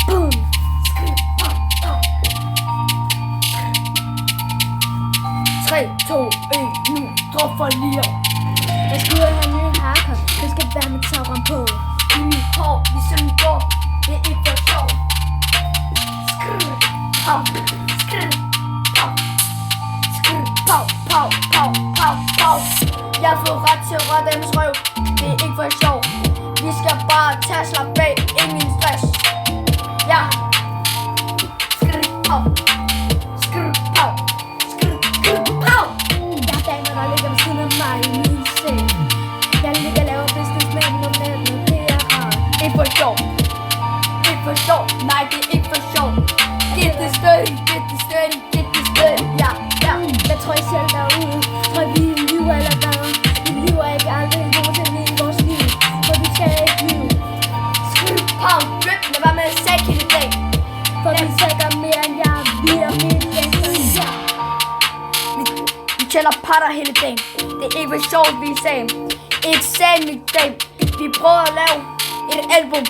Boom. 3, 2, 1, nu drop for lige. Jeg skal ud og have en ny haircut. Det skal være med tagren på. I mit hår, ligesom i går. Det er ikke for sjov. Pow, pow, pow, pow, pow, pow, pow. Jeg har fået ret til at røre deres røv. Det er ikke for sjov. Vi skal bare tage slap bag. Ingen stress. Ja. Pow, pow, pow. Der er damer, der ligger ved siden af mig i min seng. Jeg ligger og laver business med dem om natten, og det er rart. Ikke for sjov. Ikke for sjov. Nej, det er ikke for sjov. Get this dirty, get this dirty, get this dirty. Ja, ja. Hvad tror I selv derude? Tror I, vi lyver eller hvad? Vi lyver ikke aldrig nogensinde i vores liv, for vi skal ikke lyve. Pow, drip, lad være med at sække hele dagen. For vi sækker mere end jeg, vi er mit gangster. Ja. Vi tjener patter hele dagen. Det er ikke for sjovt, vi sagde. Ikke sagde mit dag. Vi prøver at lave et album.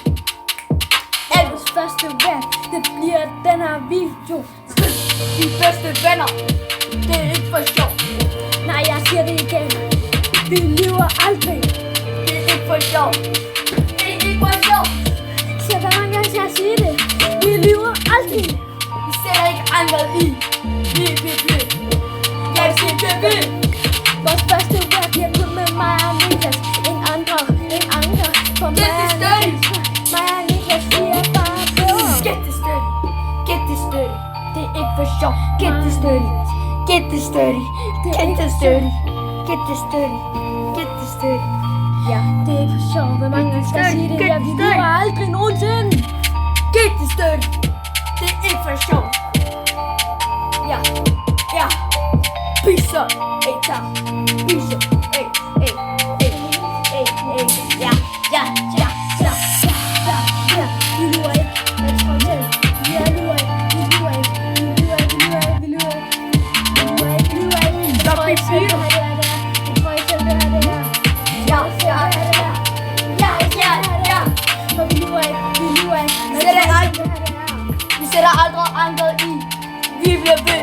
Vores første rap, det bliver den her video. De bedste venner. Det er ikke for sjovt. Nej, jeg siger det igen. Vi lyver aldrig. Det er ikke for sjovt. Det er ikke for sjovt. Så hver mange gange skal jeg sige det. Vi lyver aldrig. Vi sætter ikke andre i. Vi. Jeg siger vi. Vores første rap bliver kun med mig og Niklas. Ingen andre. For mig Get this dirty. Mig og Niklas, vi er bare på. Get this dirty. Get this dirty. Det er ikke for sjovt. Get this dirty. Get this dirty. Get this dirty. Get this dirty. Get this dirty. Ja, det er ikke for sjovt. Hvor mange gange skal jeg sige det? Ja, vi lyver aldrig nogensinde. Get this dirty. Det er ikke for sjovt. Ja. Peace up. Hey, tak. Peace up. Hey. Ja. Vi lyver ikke. Jeg tror selv. Vi lyver ikke. Vi lyver ikke. Jeg tror ikke selv, det her det er. Jeg tror ikke selv, det her det er. Ja. For vi lyver ikke. Vi sætter aldrig andre i. Vi bliver ved.